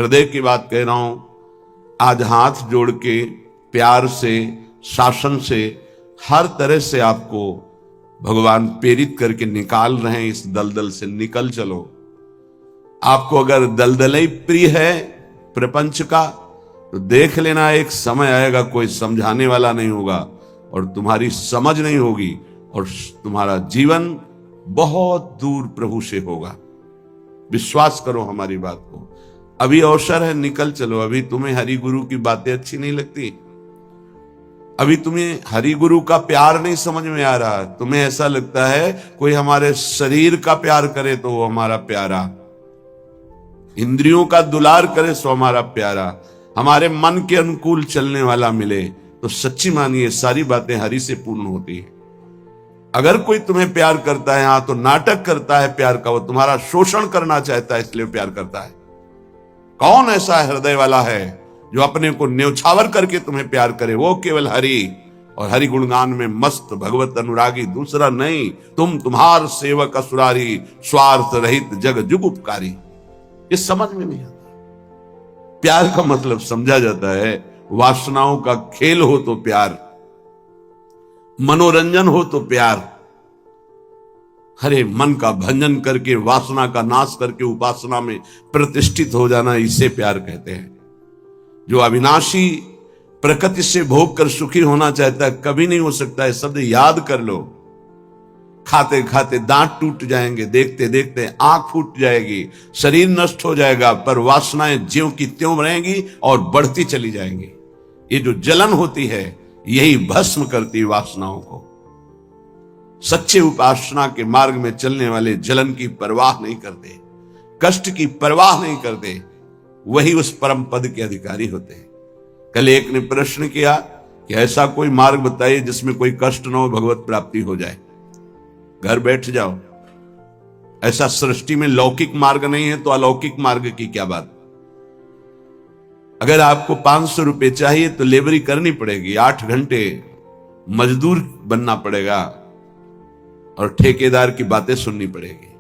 हृदय की बात कह रहा हूं। आज हाथ जोड़ के प्यार से, शासन से, हर तरह से आपको भगवान प्रेरित करके निकाल रहे हैं। इस दलदल से निकल चलो। आपको अगर दलदल ही प्रिय है प्रपंच का, तो देख लेना एक समय आएगा कोई समझाने वाला नहीं होगा और तुम्हारी समझ नहीं होगी और तुम्हारा जीवन बहुत दूर प्रभु से होगा। विश्वास करो हमारी बात को। अभी अवसर है, निकल चलो। अभी तुम्हें हरि गुरु की बातें अच्छी नहीं लगती, अभी तुम्हें हरि गुरु का प्यार नहीं समझ में आ रहा, तुम्हें ऐसा लगता है कोई हमारे शरीर का प्यार करे तो वो हमारा प्यारा, इंद्रियों का दुलार करे सो हमारा प्यारा, हमारे मन के अनुकूल चलने वाला मिले, तो सच्ची मानिए सारी बातें हरि से पूर्ण होती है। अगर कोई तुम्हें प्यार करता है, हाँ, तो नाटक करता है प्यार का, वो तुम्हारा शोषण करना चाहता है इसलिए प्यार करता है। कौन ऐसा हृदय वाला है जो अपने को न्यौछावर करके तुम्हें प्यार करे? वो केवल हरि, और हरि गुणगान में मस्त भगवत अनुरागी, दूसरा नहीं। तुम तुम्हार सेवक असुरारी, स्वार्थ रहित जग जुग उपकारी। ये समझ में नहीं आता। प्यार का मतलब समझा जाता है वासनाओं का खेल हो तो प्यार, मनोरंजन हो तो प्यार, हरे मन का भंजन करके, वासना का नाश करके उपासना में प्रतिष्ठित हो जाना, इसे प्यार कहते हैं। जो अविनाशी प्रकृति से भोग कर सुखी होना चाहता है, कभी नहीं हो सकता है। शब्द याद कर लो। खाते खाते दांत टूट जाएंगे, देखते देखते आंख फूट जाएगी, शरीर नष्ट हो जाएगा, पर वासनाएं ज्यों की त्यों रहेंगी और बढ़ती चली जाएंगी। ये जो जलन होती है, यही भस्म करती वासनाओं को। सच्चे उपासना के मार्ग में चलने वाले जलन की परवाह नहीं करते, कष्ट की परवाह नहीं करते, वही उस परम पद के अधिकारी होते हैं। कल एक ने प्रश्न किया कि ऐसा कोई मार्ग बताइए जिसमें कोई कष्ट न हो, भगवत प्राप्ति हो जाए। घर बैठ जाओ। ऐसा सृष्टि में लौकिक मार्ग नहीं है तो अलौकिक मार्ग की क्या बात। अगर आपको 500 रुपए चाहिए तो लेबरी करनी पड़ेगी, 8 घंटे मजदूर बनना पड़ेगा और ठेकेदार की बातें सुननी पड़ेगी।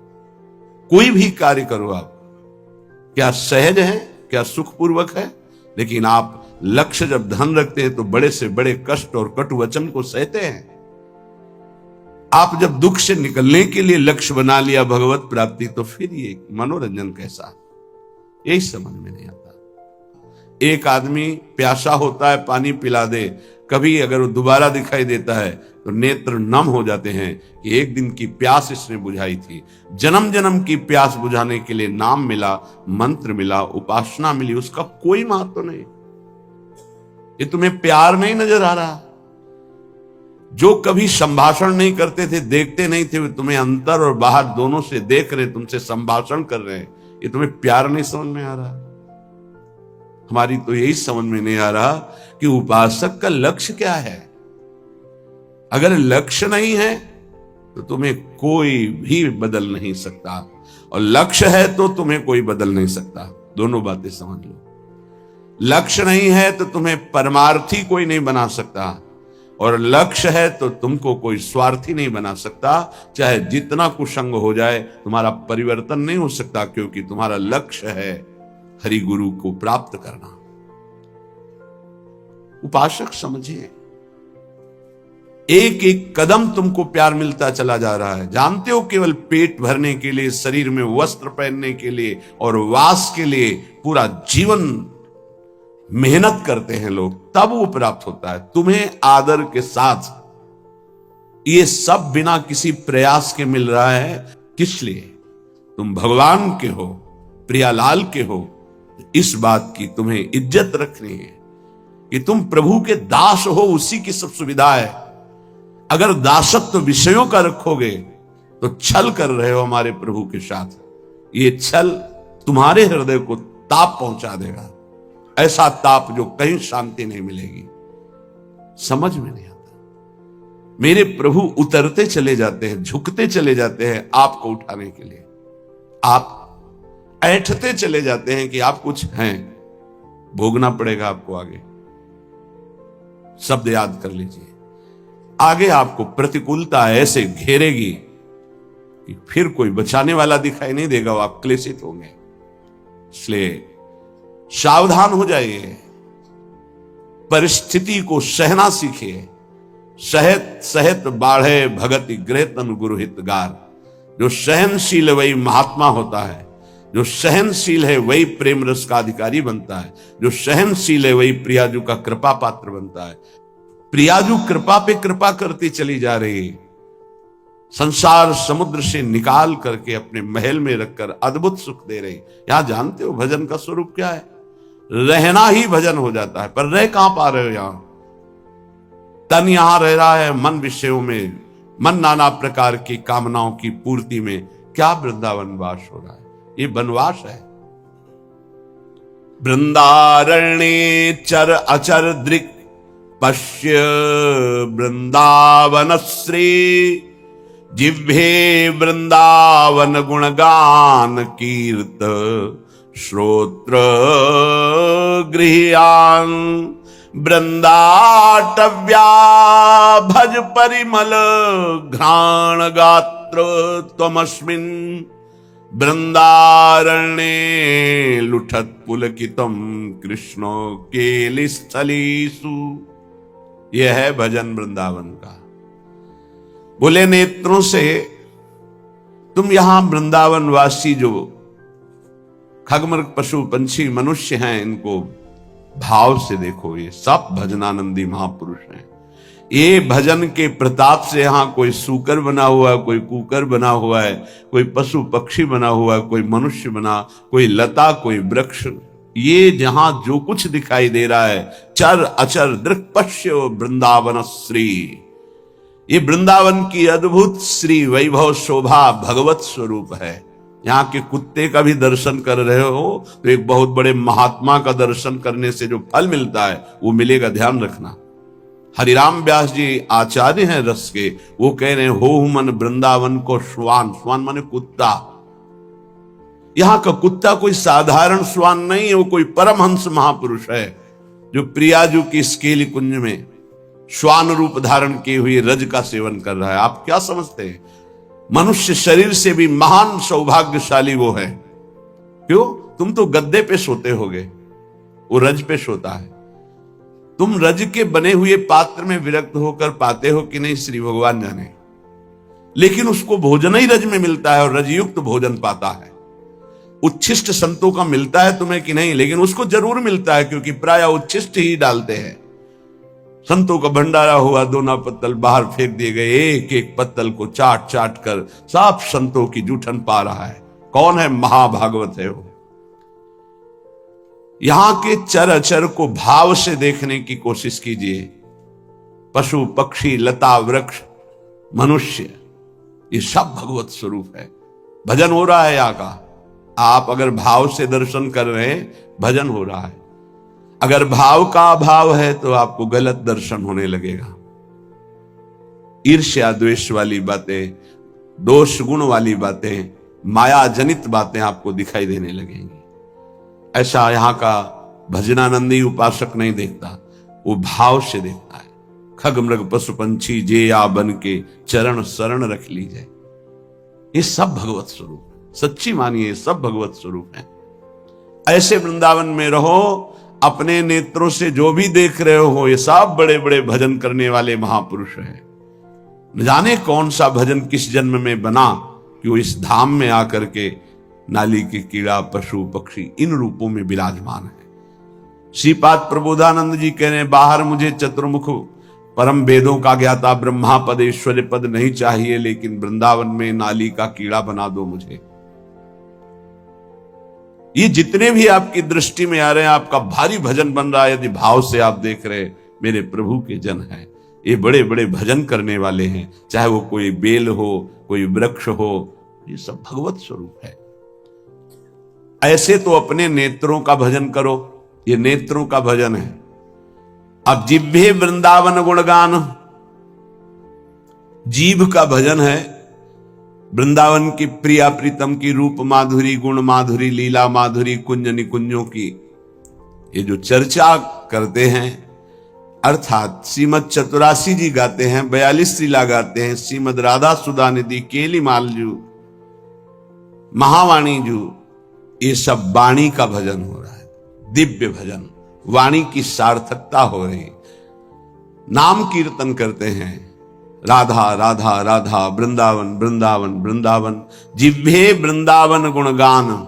कोई भी कार्य करो आप, क्या सहज है, क्या सुखपूर्वक है, लेकिन आप लक्ष्य जब धन रखते हैं तो बड़े से बड़े कष्ट और कटु वचन को सहते हैं। आप जब दुख से निकलने के लिए लक्ष्य बना लिया भगवत प्राप्ति, तो फिर ये मनोरंजन कैसा, यही समझ में नहीं आता। एक आदमी प्यासा होता है, पानी पिला दे, कभी अगर वो दोबारा दिखाई देता है तो नेत्र नम हो जाते हैं कि एक दिन की प्यास इसने बुझाई थी। जन्म जन्म की प्यास बुझाने के लिए नाम मिला, मंत्र मिला, उपासना मिली, उसका कोई महत्व नहीं। ये तुम्हें प्यार नहीं नजर आ रहा। जो कभी संभाषण नहीं करते थे, देखते नहीं थे, वे तुम्हें अंतर और बाहर दोनों से देख रहे, तुमसे संभाषण कर रहे हैं, ये तुम्हें प्यार नहीं समझ में आ रहा। हमारी तो यही समझ में नहीं आ रहा कि उपासक का लक्ष्य क्या है। अगर लक्ष्य नहीं है तो तुम्हें कोई भी बदल नहीं सकता, और लक्ष्य है तो तुम्हें कोई बदल नहीं सकता। दोनों बातें समझ लो। लक्ष्य नहीं है तो तुम्हें परमार्थी कोई नहीं बना सकता, और लक्ष्य है तो तुमको कोई स्वार्थी नहीं बना सकता। चाहे जितना कुसंग हो जाए, तुम्हारा परिवर्तन नहीं हो सकता, क्योंकि तुम्हारा लक्ष्य है हरि गुरु को प्राप्त करना। उपासक समझिए, एक एक कदम तुमको प्यार मिलता चला जा रहा है। जानते हो, केवल पेट भरने के लिए, शरीर में वस्त्र पहनने के लिए और वास के लिए पूरा जीवन मेहनत करते हैं लोग, तब वो प्राप्त होता है। तुम्हें आदर के साथ ये सब बिना किसी प्रयास के मिल रहा है। किस लिए? तुम भगवान के हो, प्रियालाल के हो। इस बात की तुम्हें इज्जत रखनी है कि तुम प्रभु के दास हो, उसी की सब सुविधा है। अगर दासत्व विषयों का रखोगे तो छल कर रहे हो हमारे प्रभु के साथ। ये छल तुम्हारे हृदय को ताप पहुंचा देगा, ऐसा ताप जो कहीं शांति नहीं मिलेगी। समझ में नहीं आता। मेरे प्रभु उतरते चले जाते हैं, झुकते चले जाते हैं आपको उठाने के लिए। आप ऐठते चले जाते हैं कि आप कुछ हैं, भोगना पड़ेगा आपको आगे। शब्द याद कर लीजिए। आगे आपको प्रतिकूलता ऐसे घेरेगी कि फिर कोई बचाने वाला दिखाई नहीं देगा, वो आप क्लेशित होंगे। इसलिए सावधान हो जाइए, परिस्थिति को सहना सीखिए। सहत सहत बाढ़े भगति गृह तनु गुरु हितगार। जो सहनशील है वही महात्मा होता है, जो सहनशील है वही प्रेम रस का अधिकारी बनता है, जो सहनशील है वही प्रियाजू का कृपा पात्र बनता है। प्रियाजू कृपा पे कृपा करती चली जा रही, संसार समुद्र से निकाल करके अपने महल में रखकर अद्भुत सुख दे रही। यहां जानते हो भजन का स्वरूप क्या है? रहना ही भजन हो जाता है। पर रह कहां पा रहे हो? यहां तन यहां रह रहा है मन विषयों में, मन नाना प्रकार की कामनाओं की पूर्ति में। क्या वृंदावन वास हो रहा है? ये वनवास है। वृंदारण्ये चर अचर दृक् पश्य वृंदावन श्री। जिह्वे वृंदावन गुणगान कीर्त श्रोत्र गृह्यान। वृंदाटव्या भज परिमल घ्राण गात्र त्वमस्मिन्। वृंदारण्ये लुठत पुलकितम कृष्णो केलिस्थलीसु। यह है भजन वृंदावन का। बोले नेत्रों से तुम यहां वृंदावन वासी जो खगमृग पशु पंछी मनुष्य हैं, इनको भाव से देखो। ये सब भजनानंदी महापुरुष हैं। ये भजन के प्रताप से यहां कोई सूकर बना हुआ है, कोई कुकर बना हुआ है, कोई पशु पक्षी बना हुआ है, कोई मनुष्य बना, कोई लता, कोई वृक्ष। ये जहां जो कुछ दिखाई दे रहा है, चर अचर दृक् पश्य वृंदावन श्री। ये वृंदावन की अद्भुत श्री वैभव शोभा भगवत स्वरूप है। यहाँ के कुत्ते का भी दर्शन कर रहे हो तो एक बहुत बड़े महात्मा का दर्शन करने से जो फल मिलता है वो मिलेगा, ध्यान रखना। हरिराम व्यास जी आचार्य हैं रस के, वो कह रहे हैं हो मन वृंदावन को श्वान। श्वान माने कुत्ता। यहाँ का कुत्ता कोई साधारण श्वान नहीं है, वो कोई परमहंस महापुरुष है जो प्रियाजू की स्केली कुंज में श्वान रूप धारण किए हुए रज का सेवन कर रहा है। आप क्या समझते हैं? मनुष्य शरीर से भी महान सौभाग्यशाली वो है। क्यों? तुम तो गद्दे पे सोते होगे, वो रज पे सोता है। तुम रज के बने हुए पात्र में विरक्त होकर पाते हो कि नहीं, श्री भगवान जाने। लेकिन उसको भोजन ही रज में मिलता है और रजयुक्त भोजन पाता है। उच्छिष्ट संतों का मिलता है तुम्हें कि नहीं, लेकिन उसको जरूर मिलता है क्योंकि प्राय उच्छिष्ट ही डालते हैं। संतों का भंडारा हुआ, दोना पत्तल बाहर फेंक दिए गए, एक एक पत्तल को चाट चाट कर साफ संतों की जूठन पा रहा है। कौन है? महाभागवत है वो। यहां के चर अचर को भाव से देखने की कोशिश कीजिए। पशु पक्षी लता वृक्ष मनुष्य, ये सब भगवत स्वरूप है। भजन हो रहा है यहाँ का। आप अगर भाव से दर्शन कर रहे हैं, भजन हो रहा है। अगर भाव का अभाव है तो आपको गलत दर्शन होने लगेगा। ईर्ष्या द्वेष वाली बातें, दोष गुण वाली बातें, माया जनित बातें आपको दिखाई देने लगेंगी। ऐसा यहां का भजनानंदी उपासक नहीं देखता, वो भाव से देखता है। खग मृग पशु पंछी जे या बन के चरण शरण रख लीजिए। ये सब भगवत स्वरूप है। सच्ची मानिए, सब भगवत स्वरूप है। ऐसे वृंदावन में रहो। अपने नेत्रों से जो भी देख रहे हो, ये सब बड़े बड़े भजन करने वाले महापुरुष हैं। न जाने कौन सा भजन किस जन्म में बना कि वो इस धाम में आकर के नाली के कीड़ा पशु पक्षी इन रूपों में विराजमान है। श्रीपाद प्रबोधानंद जी कह रहे हैं, बाहर मुझे चतुर्मुख परम वेदों का ज्ञाता ब्रह्मा पद ऐश्वर्य पद नहीं चाहिए, लेकिन वृंदावन में नाली का कीड़ा बना दो मुझे। ये जितने भी आपकी दृष्टि में आ रहे हैं, आपका भारी भजन बन रहा है यदि भाव से आप देख रहे हैं। मेरे प्रभु के जन हैं, ये बड़े बड़े भजन करने वाले हैं। चाहे वो कोई बेल हो, कोई वृक्ष हो, ये सब भगवत स्वरूप है। ऐसे तो अपने नेत्रों का भजन करो। ये नेत्रों का भजन है। अब जिह्वे वृंदावन गुणगान, जीभ का भजन है। वृंदावन की प्रिया प्रीतम की रूप माधुरी, गुण माधुरी, लीला माधुरी, कुंज निकुंजों की ये जो चर्चा करते हैं, अर्थात श्रीमद चतुरासी जी गाते हैं, 42 लीला गाते हैं, श्रीमद राधा सुधा निधि, केली मालजू, महावाणी जू, ये सब वाणी का भजन हो रहा है। दिव्य भजन, वाणी की सार्थकता हो रही, नाम कीर्तन करते हैं, राधा राधा राधा, वृंदावन वृंदावन वृंदावन, जिह्वे वृंदावन गुणगान,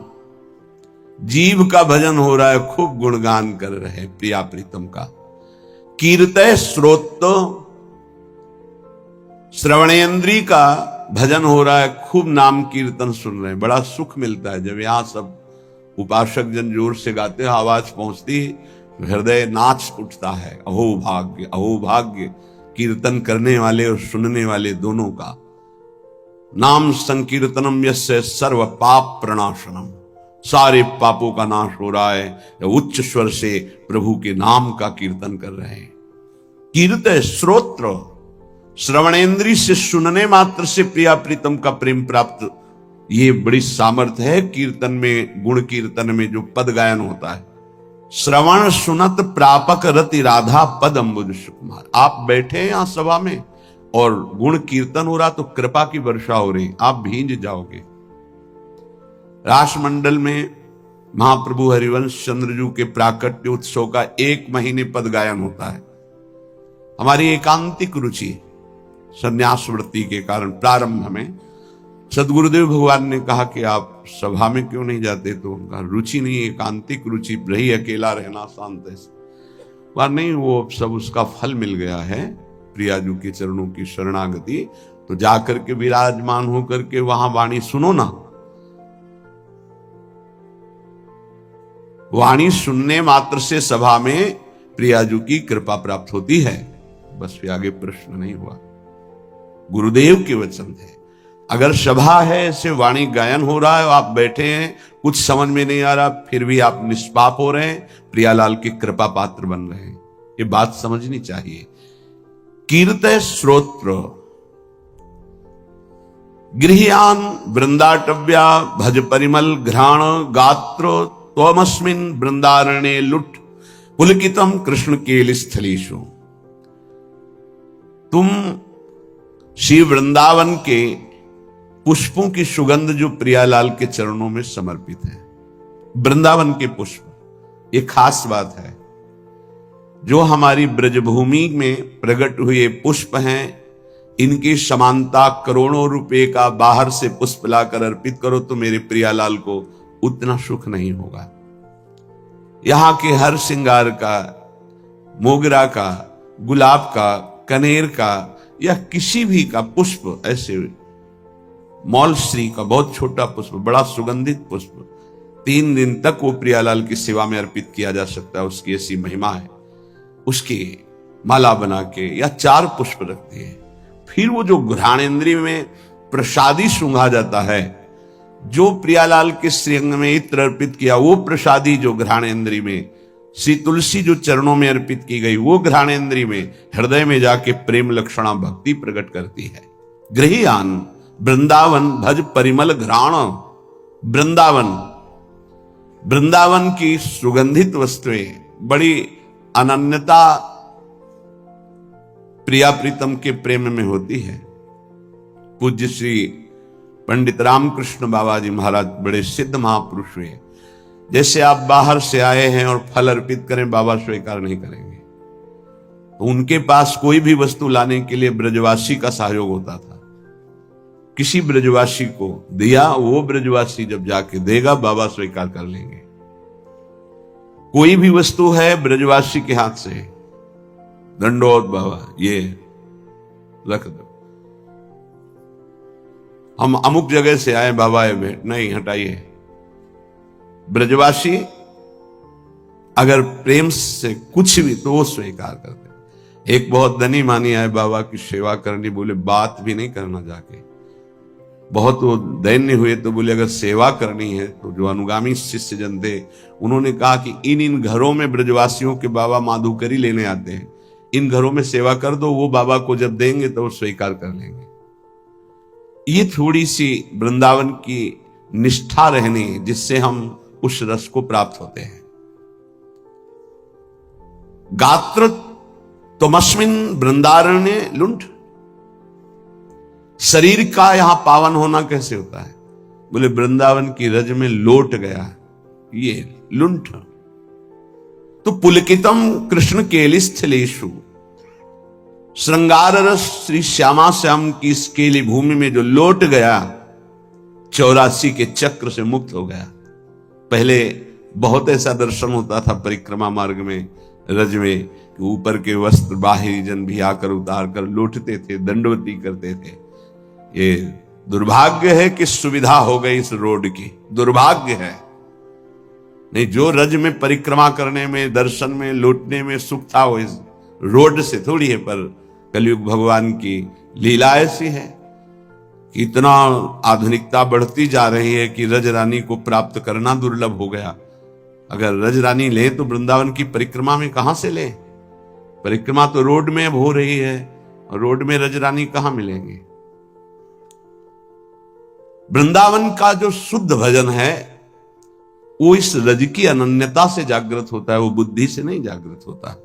जीव का भजन हो रहा है, खूब गुणगान कर रहे हैं प्रिया प्रीतम का। कीर्तय श्रोत, श्रवणेन्द्री का भजन हो रहा है, खूब नाम कीर्तन सुन रहे हैं, बड़ा सुख मिलता है। जब यहां सब उपासक जन जोर से गाते हैं, आवाज पहुंचती, हृदय नाच उठता है। अहो भाग्य, अहो भाग्य, कीर्तन करने वाले और सुनने वाले दोनों का। नाम संकीर्तनम यस्य सर्व पाप प्रणाशनम, सारे पापों का नाश हो रहा है। उच्च स्वर से प्रभु के नाम का कीर्तन कर रहे हैं। कीर्तय श्रोत्र, श्रवणेन्द्री से सुनने मात्र से प्रिया प्रीतम का प्रेम प्राप्त, ये बड़ी सामर्थ्य है कीर्तन में। गुण कीर्तन में जो पद गायन होता है, श्रवण सुनत प्रापक रति राधा पद अम्बुज सुकुमार। आप बैठे हैं यहां सभा में और गुण कीर्तन हो रहा तो कृपा की वर्षा हो रही, आप भींज जाओगे। रासमंडल में महाप्रभु हरिवंश चंद्रजू के प्राकट्य उत्सव का 1 महीने पद गायन होता है। हमारी एकांतिक रुचि संन्यास वृत्ति के कारण प्रारंभ में सदगुरुदेव भगवान ने कहा कि आप सभा में क्यों नहीं जाते, तो उनका रुचि नहीं, एकांतिक रुचि, रही अकेला रहना शांत है। वह नहीं, वो सब उसका फल मिल गया है, प्रियाजू के चरणों की शरणागति। तो जाकर के विराजमान होकर के वहां वाणी सुनो ना, वाणी सुनने मात्र से सभा में प्रियाजू की कृपा प्राप्त होती है। बस फिर आगे प्रश्न नहीं हुआ, गुरुदेव के वचन है। अगर सभा है, ऐसे वाणी गायन हो रहा है, आप बैठे हैं, कुछ समझ में नहीं आ रहा, फिर भी आप निष्पाप हो रहे हैं, प्रियालाल की कृपा पात्र बन रहे हैं, ये बात समझनी चाहिए। कीर्तय श्रोत्र, गृह्यान वृंदाटव्या, भज परिमल घ्राण गात्र, त्वमस्मिन् वृंदारण्ये लुट पुलकितम कृष्ण केल स्थलीषु। तुम श्री वृंदावन के पुष्पों की सुगंध जो प्रियालाल के चरणों में समर्पित है, वृंदावन के पुष्प, ये खास बात है। जो हमारी ब्रजभूमि में प्रकट हुए पुष्प हैं, इनकी समानता करोड़ों रुपए का बाहर से पुष्प लाकर अर्पित करो तो मेरे प्रियालाल को उतना सुख नहीं होगा। यहां के हर श्रृंगार का, मोगरा का, गुलाब का, कनेर का या किसी भी का पुष्प, ऐसे मौलश्री का बहुत छोटा पुष्प, बड़ा सुगंधित पुष्प, 3 दिन तक वो प्रियालाल की सेवा में अर्पित किया जा सकता है, उसकी ऐसी महिमा है। उसकी माला बना के या 4 पुष्प रखते हैं। फिर वो जो घ्राणेन्द्रिय में प्रसादी सूंघा जाता है, जो प्रियालाल के श्रीअंग में इत्र अर्पित किया, वो प्रसादी जो घ्राणेन्द्रिय में, श्री तुलसी जो चरणों में अर्पित की गई, वो घ्राणेन्द्रिय में, हृदय में जाके प्रेम लक्षणा भक्ति प्रकट करती है। गृह्यान वृंदावन भज परिमल घ्राण, वृंदावन, वृंदावन की सुगंधित वस्तुएं, बड़ी अनन्यता प्रिया प्रीतम के प्रेम में होती है। पूज्य श्री पंडित रामकृष्ण बाबा जी महाराज बड़े सिद्ध महापुरुष हुए। जैसे आप बाहर से आए हैं और फल अर्पित करें, बाबा स्वीकार नहीं करेंगे। तो उनके पास कोई भी वस्तु लाने के लिए ब्रजवासी का सहयोग होता था। किसी ब्रजवासी को दिया, वो ब्रजवासी जब जाके देगा, बाबा स्वीकार कर लेंगे। कोई भी वस्तु है ब्रजवासी के हाथ से, दंडोत बाबा, ये रख दो। हम अमुक जगह से आए, बाबा ये भेंट नहीं, हटाइए। ब्रजवासी अगर प्रेम से कुछ भी तो वो स्वीकार करते। एक बहुत धनी मानी आए बाबा की सेवा करनी, बोले बात भी नहीं करना जाके। बहुत वो दैन्य हुए तो बोले अगर सेवा करनी है तो जो अनुगामी शिष्य जन थे, उन्होंने कहा कि इन घरों में ब्रजवासियों के बाबा माधुकरी लेने आते हैं, इन घरों में सेवा कर दो, वो बाबा को जब देंगे तो वो स्वीकार कर लेंगे। ये थोड़ी सी वृंदावन की निष्ठा रहनी, जिससे हम उस रस को प्राप्त होते हैं। गात्र तुमस्मिन् वृंदारण्ये लुंठ, शरीर का यहां पावन होना कैसे होता है? बोले वृंदावन की रज में लोट गया, ये लुंठ। तो पुलकितम कृष्ण केलिस्थलेषु, श्रृंगार रस श्री श्यामा श्याम की इस केली भूमि में जो लौट गया, 84 के चक्र से मुक्त हो गया। पहले बहुत ऐसा दर्शन होता था परिक्रमा मार्ग में, रज में, कि ऊपर के वस्त्र बाहरी जन भी आकर उतार कर लौटते थे, दंडवती करते थे। ये दुर्भाग्य है कि सुविधा हो गई इस रोड की, दुर्भाग्य है। नहीं, जो रज में परिक्रमा करने में, दर्शन में, लौटने में सुख था, वो इस रोड से थोड़ी है। पर कलयुग भगवान की लीला ऐसी है कि इतना आधुनिकता बढ़ती जा रही है कि रज रानी को प्राप्त करना दुर्लभ हो गया। अगर रज रानी ले तो वृंदावन की परिक्रमा में कहां से ले? परिक्रमा तो रोड में अब हो रही है, और रोड में रज रानी कहां मिलेंगे? वृंदावन का जो शुद्ध भजन है वो इस रज की अनन्यता से जागृत होता है, वो बुद्धि से नहीं जागृत होता।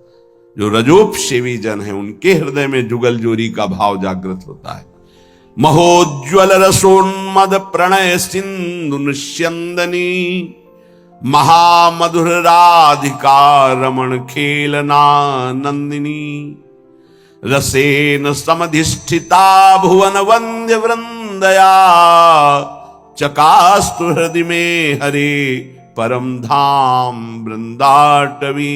जो रजोपसेवी जन है उनके हृदय में जुगल जोरी का भाव जागृत होता है। महोज्वल रसोन्मद प्रणय सिंधु निस्यंदनी, महामधुर राधिका रमण खेलना नंदिनी, रसेन समधिष्ठिता भुवन वंद्य वृंदया, चकास्तु हृदय में हरे परम धाम वृंदाटवी।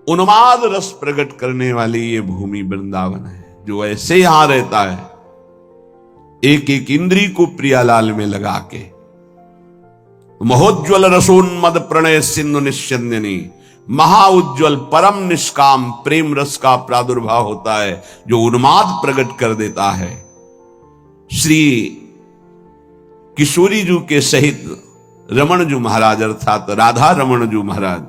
उन्माद रस प्रकट करने वाली ये भूमि वृंदावन है, जो ऐसे यहां रहता है, एक एक इंद्री को प्रियालाल में लगा के। महोज्वल रसोन्मद प्रणय सिंधु निस्यंदिनी, महाउज्ज्वल परम निष्काम प्रेम रस का प्रादुर्भाव होता है, जो उन्माद प्रकट कर देता है। श्री किशोरी जी के सहित रमण जी महाराज अर्थात राधा रमण जी महाराज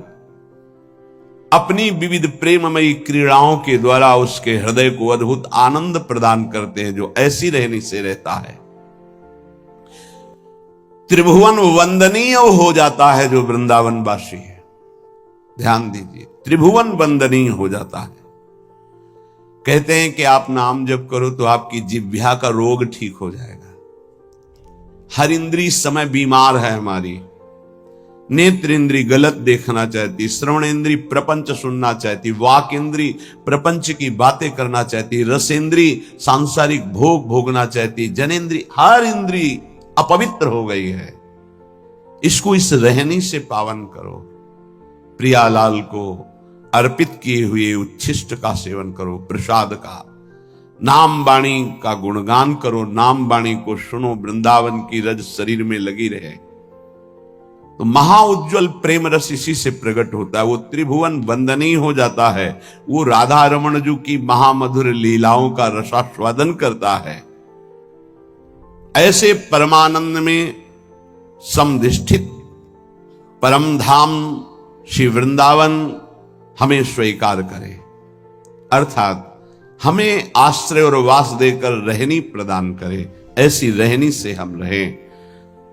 अपनी विविध प्रेममयी क्रीड़ाओं के द्वारा उसके हृदय को अद्भुत आनंद प्रदान करते हैं, जो ऐसी रहनी से रहता है। त्रिभुवन वंदनीय हो जाता है जो वृंदावन वासी है। ध्यान दीजिए, त्रिभुवन वंदनीय हो जाता है। कहते हैं कि आप नाम जप करो तो आपकी जिह्वा का रोग ठीक हो जाएगा। हर इंद्री समय बीमार है हमारी। नेत्र इंद्री गलत देखना चाहती, श्रवण इंद्री प्रपंच सुनना चाहती, वाक इंद्री प्रपंच की बातें करना चाहती, रस इंद्री सांसारिक भोग भोगना चाहती, जनेन्द्री हर इंद्री अपवित्र हो गई है। इसको इस रहनी से पावन करो। प्रियालाल को अर्पित किए हुए उच्छिष्ट का सेवन करो, प्रसाद का। नाम वाणी का गुणगान करो, नाम वाणी को सुनो, वृंदावन की रज शरीर में लगी रहे। तो महाउज्ज्वल प्रेम रस इसी से प्रकट होता है। वो त्रिभुवन वंदनीय हो जाता है। वो राधा रमण जी की महामधुर लीलाओं का रसास्वादन करता है। ऐसे परमानंद में समधिष्ठित परम धाम श्री वृंदावन हमें स्वीकार करे, अर्थात हमें आश्रय और वास देकर रहनी प्रदान करे। ऐसी रहनी से हम रहें।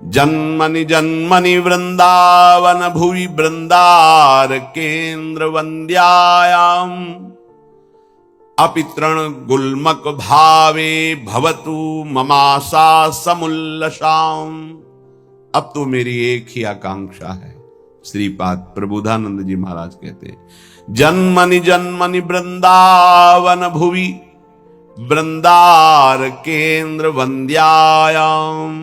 जन्मनि जन्मनि वृंदावन भुवि वृंदार केंद्र वंद्यायाम, अपितृण गुल्मक भावे भवतु ममासा समुल्लसाम। अब तो मेरी एक ही आकांक्षा है। श्रीपाद प्रबोधानंद जी महाराज कहते हैं, जन्मनि जन्मनि वृंदावन भुवि वृंदार केंद्र वंद्यायाम।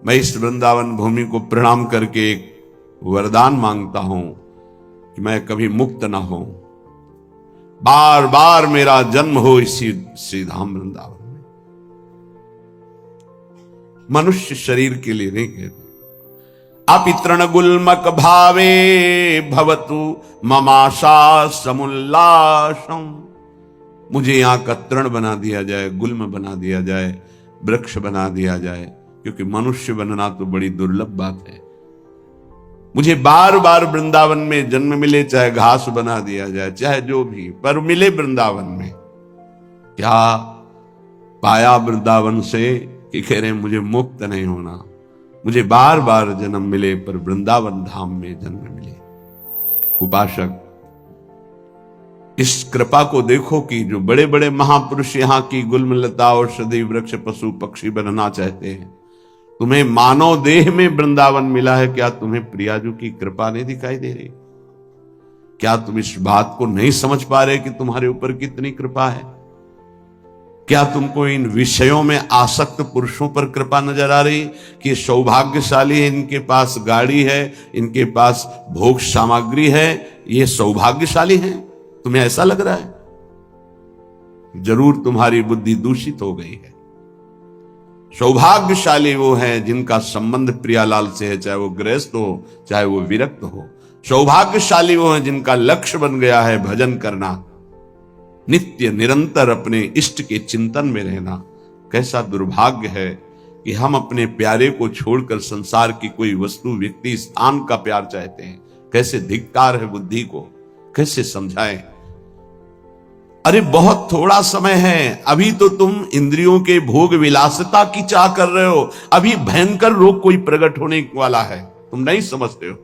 मैं इस वृंदावन भूमि को प्रणाम करके एक वरदान मांगता हूं कि मैं कभी मुक्त ना हो, बार बार मेरा जन्म हो इसी श्रीधाम वृंदावन में। मनुष्य शरीर के लिए नहीं कहते। अपितृण गुल्मक भावे भवतु ममाशा समुल्लासम। मुझे यहां का तृण बना दिया जाए, गुल्म बना दिया जाए, वृक्ष बना दिया जाए, क्योंकि मनुष्य बनना तो बड़ी दुर्लभ बात है। मुझे बार बार वृंदावन में जन्म मिले, चाहे घास बना दिया जाए, चाहे जो भी, पर मिले वृंदावन में। क्या पाया वृंदावन से कि कह रहे मुझे मुक्त नहीं होना, मुझे बार बार जन्म मिले पर वृंदावन धाम में जन्म मिले। उपासक, इस कृपा को देखो कि जो बड़े बड़े महापुरुष यहाँ की गुल्मलता औषधि वृक्ष पशु पक्षी बनना चाहते हैं, तुम्हें मानव देह में वृंदावन मिला है, क्या तुम्हें प्रियाजू की कृपा नहीं दिखाई दे रही? क्या तुम इस बात को नहीं समझ पा रहे कि तुम्हारे ऊपर कितनी कृपा है? क्या तुमको इन विषयों में आसक्त पुरुषों पर कृपा नजर आ रही कि सौभाग्यशाली है, इनके पास गाड़ी है, इनके पास भोग सामग्री है, ये सौभाग्यशाली हैं? तुम्हें ऐसा लग रहा है? जरूर तुम्हारी बुद्धि दूषित हो गई है। सौभाग्यशाली वो हैं जिनका संबंध प्रियालाल से है, चाहे वो गृहस्थ हो चाहे वो विरक्त हो। सौभाग्यशाली वो हैं जिनका लक्ष्य बन गया है भजन करना, नित्य निरंतर अपने इष्ट के चिंतन में रहना। कैसा दुर्भाग्य है कि हम अपने प्यारे को छोड़कर संसार की कोई वस्तु, व्यक्ति, स्थान का प्यार चाहते हैं। कैसे धिक्कार है बुद्धि को, कैसे समझाएं? अरे बहुत थोड़ा समय है, अभी तो तुम इंद्रियों के भोग विलासिता की चाह कर रहे हो। अभी भयंकर रोग कोई प्रकट होने वाला है, तुम नहीं समझते हो।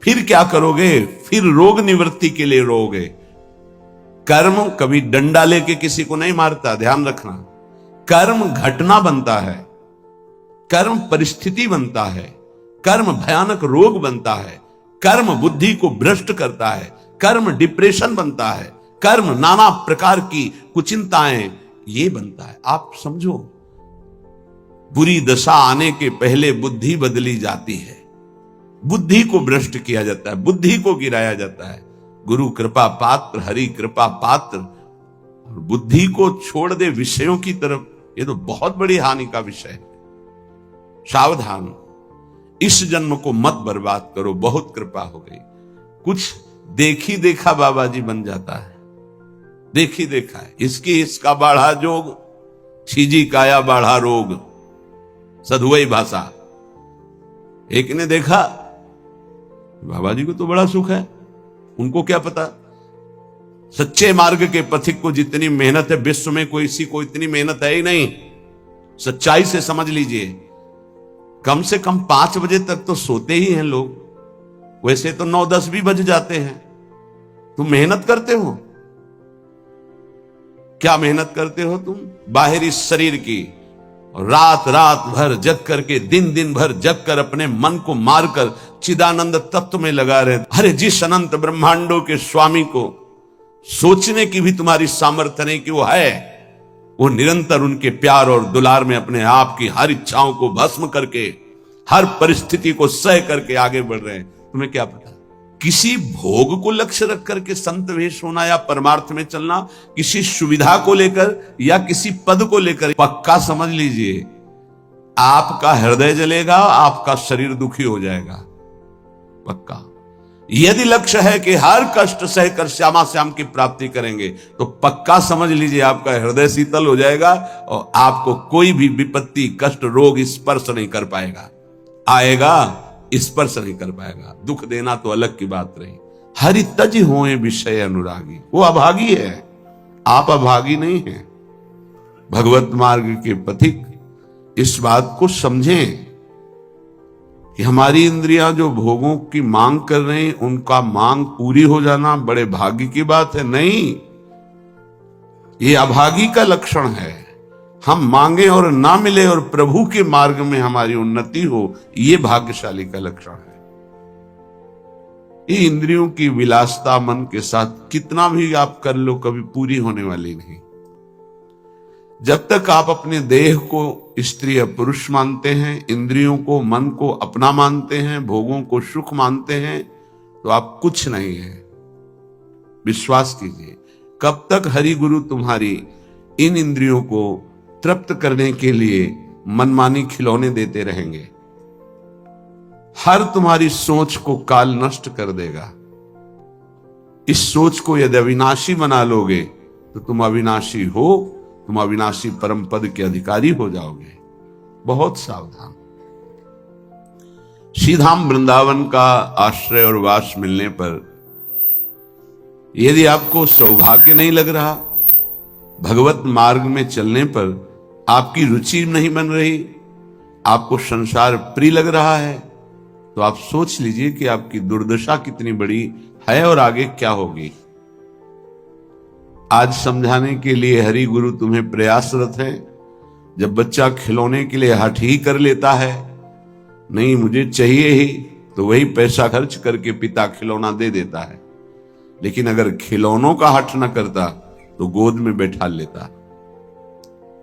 फिर क्या करोगे? फिर रोग निवृत्ति के लिए रोगे। कर्म कभी डंडा लेके किसी को नहीं मारता, ध्यान रखना। कर्म घटना बनता है, कर्म परिस्थिति बनता है, कर्म भयानक रोग बनता है, कर्म बुद्धि को भ्रष्ट करता है, कर्म डिप्रेशन बनता है, कर्म नाना प्रकार की कुचिंताएं ये बनता है। आप समझो, बुरी दशा आने के पहले बुद्धि बदली जाती है, बुद्धि को भ्रष्ट किया जाता है, बुद्धि को गिराया जाता है। गुरु कृपा पात्र, हरि कृपा पात्र, और बुद्धि को छोड़ दे विषयों की तरफ, ये तो बहुत बड़ी हानि का विषय है। सावधान, इस जन्म को मत बर्बाद करो, बहुत कृपा हो गई। कुछ देखी देखा बाबा जी बन जाता है, देखी देखा है, इसका बाढ़ा जोग, छीजी काया बाढ़ा रोग, सधुवई भाषा। एक ने देखा बाबा जी को तो बड़ा सुख है, उनको क्या पता सच्चे मार्ग के पथिक को जितनी मेहनत है विश्व में कोई किसी को इतनी मेहनत है ही नहीं। सच्चाई से समझ लीजिए, कम से कम 5 बजे तक तो सोते ही हैं लोग, वैसे तो 9-10 भी बज जाते हैं। तुम मेहनत करते हो, क्या मेहनत करते हो तुम? बाहरी शरीर की, रात रात भर जग करके, दिन दिन भर जग कर अपने मन को मारकर चिदानंद तत्व में लगा रहे। अरे जिस अनंत ब्रह्मांडों के स्वामी को सोचने की भी तुम्हारी सामर्थ्य नहीं कि वो है, वो निरंतर उनके प्यार और दुलार में अपने आप की हर इच्छाओं को भस्म करके, हर परिस्थिति को सह करके आगे बढ़ रहे हैं। तुम्हें क्या पता? किसी भोग को लक्ष्य रख करके संत वेश होना या परमार्थ में चलना, किसी सुविधा को लेकर या किसी पद को लेकर, पक्का समझ लीजिए आपका हृदय जलेगा, आपका शरीर दुखी हो जाएगा, पक्का। यदि लक्ष्य है कि हर कष्ट सहकर श्यामा श्याम की प्राप्ति करेंगे, तो पक्का समझ लीजिए आपका हृदय शीतल हो जाएगा और आपको कोई भी विपत्ति, कष्ट, रोग स्पर्श नहीं कर पाएगा। आएगा, स्पर्श नहीं कर पाएगा। दुख देना तो अलग की बात रही। हरि तज होए विषय अनुरागी, वो अभागी है, आप अभागी नहीं हैं। भगवत मार्ग के पथिक इस बात को समझें कि हमारी इंद्रियां जो भोगों की मांग कर रहे हैं, उनका मांग पूरी हो जाना बड़े भाग्य की बात है। नहीं, ये अभागी का लक्षण है। हम मांगे और ना मिले और प्रभु के मार्ग में हमारी उन्नति हो, ये भाग्यशाली का लक्षण है। ये इंद्रियों की विलासता मन के साथ कितना भी आप कर लो, कभी पूरी होने वाली नहीं। जब तक आप अपने देह को स्त्री या पुरुष मानते हैं, इंद्रियों को, मन को अपना मानते हैं, भोगों को सुख मानते हैं, तो आप कुछ नहीं है। विश्वास कीजिए, कब तक हरि गुरु तुम्हारी इन इंद्रियों को तृप्त करने के लिए मनमानी खिलौने देते रहेंगे। हर तुम्हारी सोच को काल नष्ट कर देगा। इस सोच को यदि अविनाशी बना लोगे तो तुम अविनाशी हो, तुम अविनाशी परम पद के अधिकारी हो जाओगे। बहुत सावधान। श्रीधाम वृंदावन का आश्रय और वास मिलने पर यदि आपको सौभाग्य नहीं लग रहा, भगवत मार्ग में चलने पर आपकी रुचि नहीं बन रही, आपको संसार प्रिय लग रहा है, तो आप सोच लीजिए कि आपकी दुर्दशा कितनी बड़ी है और आगे क्या होगी। आज समझाने के लिए हरि गुरु तुम्हें प्रयासरत है। जब बच्चा खिलौने के लिए हठ ही कर लेता है, नहीं मुझे चाहिए ही, तो वही पैसा खर्च करके पिता खिलौना दे देता है। लेकिन अगर खिलौनों का हठ न करता तो गोद में बैठा लेता।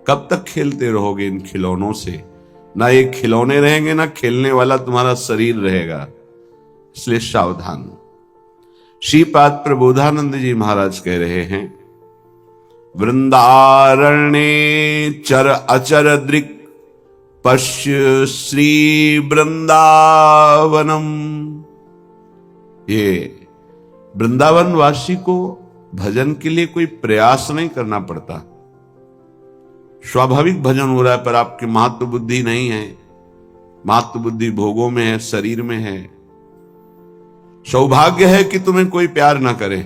कब तक खेलते रहोगे इन खिलौनों से? ना ये खिलौने रहेंगे, ना खेलने वाला तुम्हारा शरीर रहेगा। इसलिए सावधान। श्रीपाद प्रबोधानंद जी महाराज कह रहे हैं, वृंदारण्ये चर अचर दृक् पश्य श्री वृंदावनम। ये वृंदावन वासी को भजन के लिए कोई प्रयास नहीं करना पड़ता, स्वाभाविक भजन हो रहा है। पर आपकी महत्व बुद्धि नहीं है, महत्व बुद्धि भोगों में है, शरीर में है। सौभाग्य है कि तुम्हें कोई प्यार ना करे,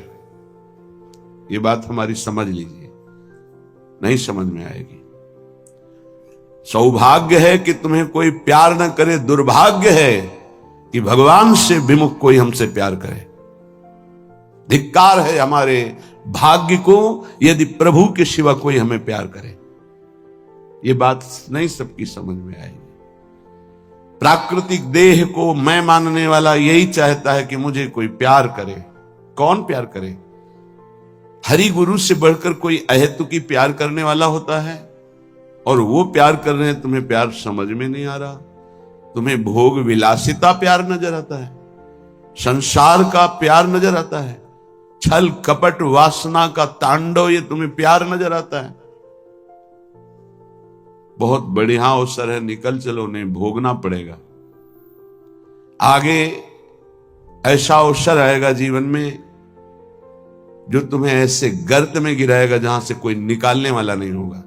ये बात हमारी समझ लीजिए, नहीं समझ में आएगी। सौभाग्य है कि तुम्हें कोई प्यार ना करे, दुर्भाग्य है कि भगवान से विमुख कोई हमसे प्यार करे। धिक्कार है हमारे भाग्य को यदि प्रभु के सिवा कोई हमें प्यार करे। ये बात नहीं सबकी समझ में आएगी। प्राकृतिक देह को मैं मानने वाला यही चाहता है कि मुझे कोई प्यार करे। कौन प्यार करे? हरि गुरु से बढ़कर कोई अहेतुकी प्यार करने वाला होता है, और वो प्यार कर रहे हैं, तुम्हें प्यार समझ में नहीं आ रहा। तुम्हें भोग विलासिता प्यार नजर आता है, संसार का प्यार नजर आता है, छल कपट वासना का तांडव ये तुम्हें प्यार नजर आता है। बहुत बढ़िया अवसर है, निकल चलो, नहीं भोगना पड़ेगा। आगे ऐसा अवसर आएगा जीवन में जो तुम्हें ऐसे गर्त में गिराएगा जहां से कोई निकालने वाला नहीं होगा।